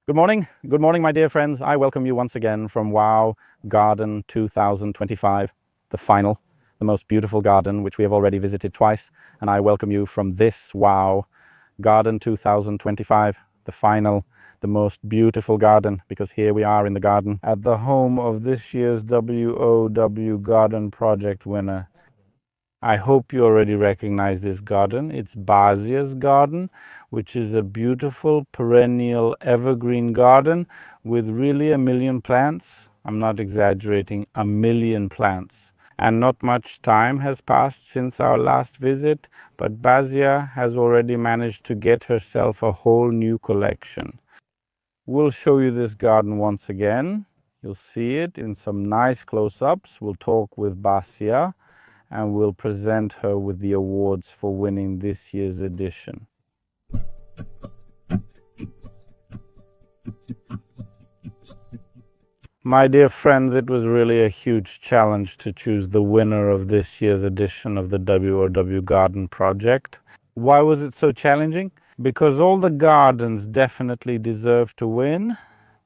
Good morning, my dear friends. I welcome you once again from Wow Garden 2025, the final, the most beautiful garden, which we have already visited twice. And I welcome you from this Wow Garden 2025, the final, the most beautiful garden, because here we are in the garden at the home of this year's WOW Garden Project winner. I hope you already recognize this garden. It's Basia's garden, which is a beautiful perennial evergreen garden with really a million plants. I'm not exaggerating, a million plants. And not much time has passed since our last visit, but Basia has already managed to get herself a whole new collection. We'll show you this garden once again. You'll see it in some nice close-ups. We'll talk with Basia, and we'll present her with the awards for winning this year's edition. My dear friends, it was really a huge challenge to choose the winner of this year's edition of the WOW Garden Project. Why was it so challenging? Because all the gardens definitely deserve to win,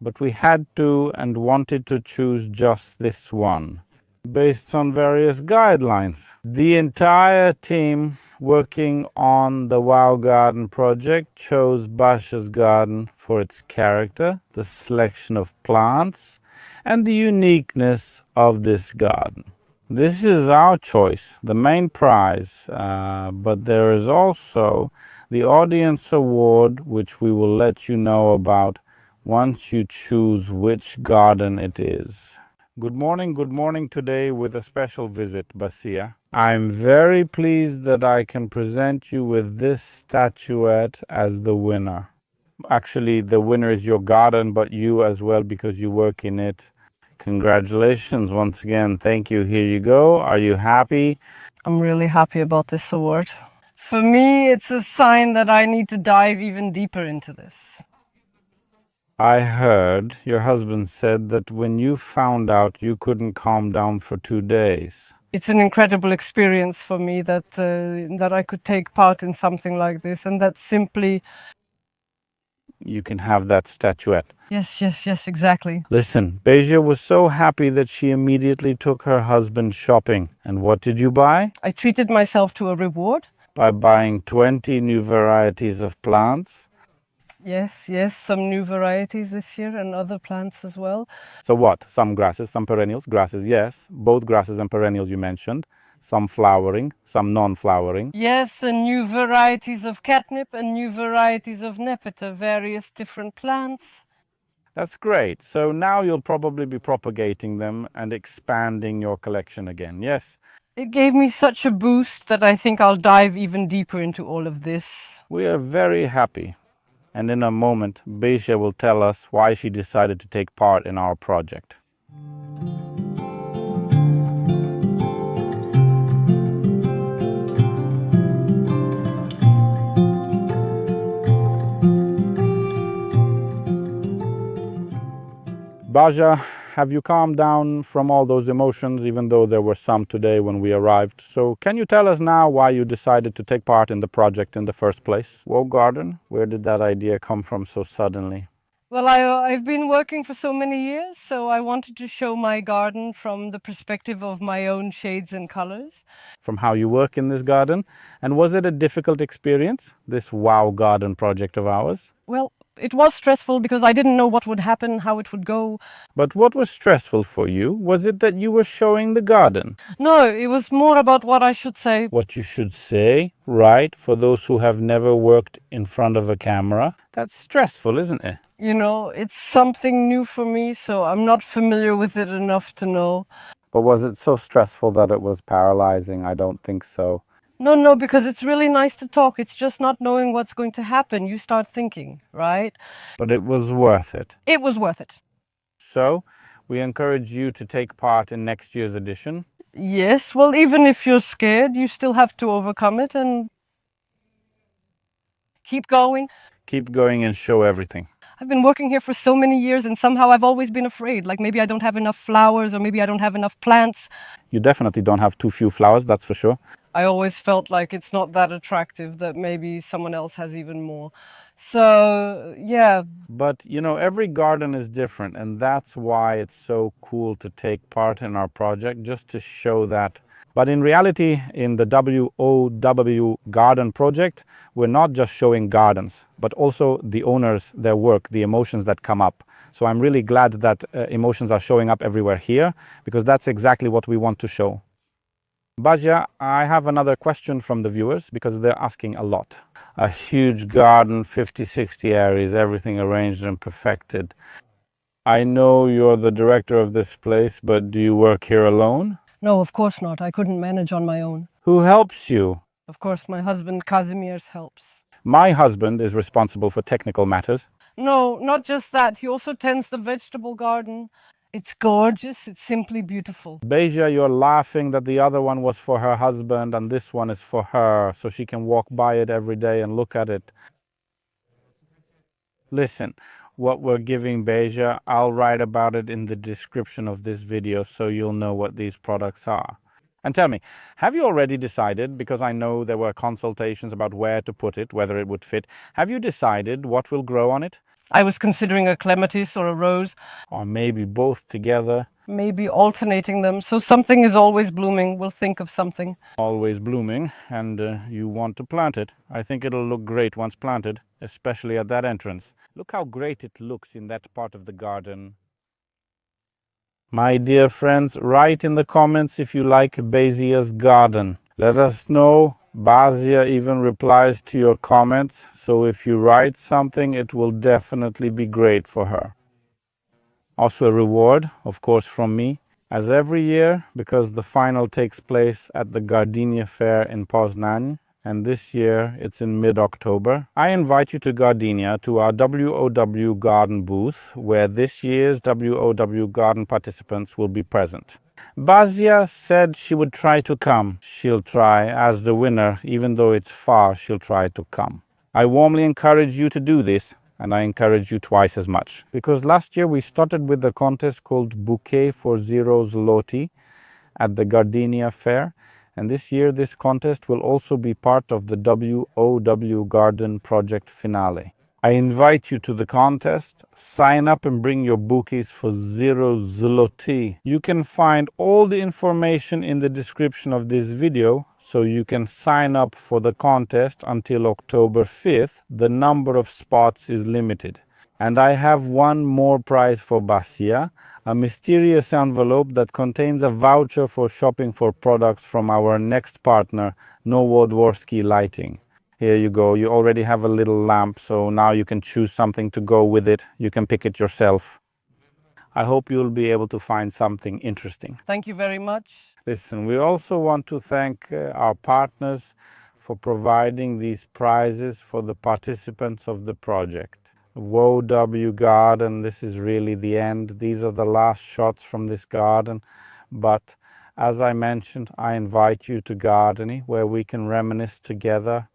but we had to and wanted to choose just this one, based on various guidelines. The entire team working on the Wow Garden project chose Basia's garden for its character, the selection of plants, and the uniqueness of this garden. This is our choice, the main prize, but there is also the audience award, which we will let you know about once you choose which garden it is. Good morning today with a special visit, Basia. I'm very pleased that I can present you with this statuette as the winner. Actually, the winner is your garden, but you as well, because you work in it. Congratulations once again. Thank you. Here you go. Are you happy? I'm really happy about this award. For me, it's a sign that I need to dive even deeper into this. I heard your husband said that when you found out, you couldn't calm down for 2 days. It's an incredible experience for me that I could take part in something like this, and that simply... You can have that statuette. Yes, exactly. Listen, Basia was so happy that she immediately took her husband shopping. And what did you buy? I treated myself to a reward. By buying 20 new varieties of plants. Yes, some new varieties this year and other plants as well. So what? Some grasses, some perennials. Grasses, yes. Both grasses and perennials you mentioned. Some flowering, some non-flowering. Yes, and new varieties of catnip and new varieties of nepeta, various different plants. That's great. So now you'll probably be propagating them and expanding your collection again, yes? It gave me such a boost that I think I'll dive even deeper into all of this. We are very happy. And in a moment, Basia will tell us why she decided to take part in our project. Basia, have you calmed down from all those emotions, even though there were some today when we arrived? So can you tell us now why you decided to take part in the project in the first place? Wow Garden, where did that idea come from so suddenly? Well, I've been working for so many years, so I wanted to show my garden from the perspective of my own shades and colors. From how you work in this garden? And was it a difficult experience, this Wow Garden project of ours? Well, it was stressful because I didn't know what would happen, how it would go. But what was stressful for you? Was it that you were showing the garden? No, it was more about what I should say. What you should say, right? For those who have never worked in front of a camera. That's stressful, isn't it? You know, it's something new for me, so I'm not familiar with it enough to know. But was it so stressful that it was paralyzing? I don't think so. No, because it's really nice to talk. It's just not knowing what's going to happen. You start thinking, right? But it was worth it. It was worth it. So, we encourage you to take part in next year's edition. Yes, well, even if you're scared, you still have to overcome it and keep going. Keep going and show everything. I've been working here for so many years and somehow I've always been afraid. Like maybe I don't have enough flowers or maybe I don't have enough plants. You definitely don't have too few flowers, that's for sure. I always felt like it's not that attractive, that maybe someone else has even more. So, yeah. But you know, every garden is different, and that's why it's so cool to take part in our project, just to show that. But in reality, in the WOW Garden project, we're not just showing gardens, but also the owners, their work, the emotions that come up. So I'm really glad that emotions are showing up everywhere here, because that's exactly what we want to show. Basia, I have another question from the viewers, because they're asking a lot. A huge garden, 50, 60 areas, everything arranged and perfected. I know you're the director of this place, but do you work here alone? No, of course not. I couldn't manage on my own. Who helps you? Of course, my husband Kazimierz helps. My husband is responsible for technical matters. No, not just that. He also tends the vegetable garden. It's gorgeous. It's simply beautiful. Basia, you're laughing that the other one was for her husband and this one is for her, so she can walk by it every day and look at it. Listen, what we're giving Basia, I'll write about it in the description of this video so you'll know what these products are. And tell me, have you already decided, because I know there were consultations about where to put it, whether it would fit, have you decided what will grow on it? I was considering a clematis or a rose. Or maybe both together? Maybe alternating them, so something is always blooming. We'll think of something. Always blooming, and you want to plant it. I think it'll look great once planted, especially at that entrance. Look how great it looks in that part of the garden. My dear friends, write in the comments if you like Basia's garden. Let us know. Basia even replies to your comments, so if you write something, it will definitely be great for her. Also a reward, of course, from me, as every year, because the final takes place at the Gardenia Fair in Poznań, and this year it's in mid-October. I invite you to Gardenia, to our WOW Garden booth, where this year's WOW Garden participants will be present. Basia said she would try to come. She'll try. As the winner, even though it's far, she'll try to come. I warmly encourage you to do this, and I encourage you twice as much. Because last year we started with a contest called Bouquet for 0 zloty at the Gardenia Fair. And this year this contest will also be part of the WOW Garden Project finale. I invite you to the contest. Sign up and bring your bouquets for 0 zloty. You can find all the information in the description of this video, so you can sign up for the contest until October 5th. The number of spots is limited. And I have one more prize for Basia, a mysterious envelope that contains a voucher for shopping for products from our next partner, Nowodworski Lighting. Here you go. You already have a little lamp, so now you can choose something to go with it. You can pick it yourself. I hope you'll be able to find something interesting. Thank you very much. Listen, we also want to thank our partners for providing these prizes for the participants of the project. WOW Garden, this is really the end. These are the last shots from this garden. But as I mentioned, I invite you to Gardeny, where we can reminisce together,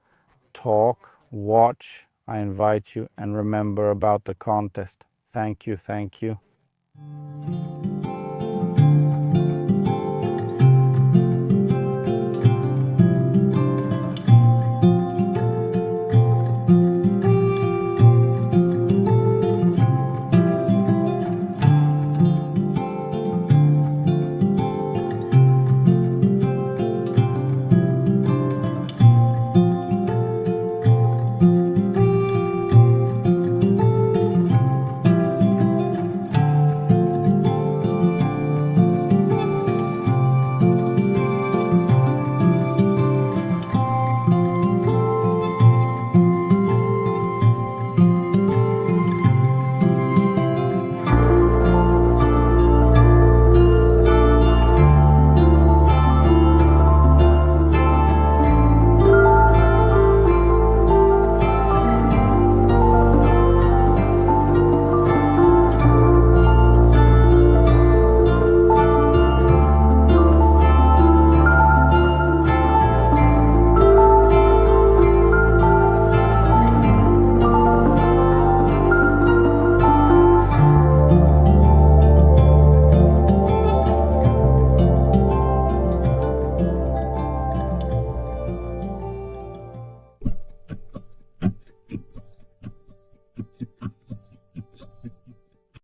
talk, watch. I invite you, and remember about the contest. Thank you, thank you.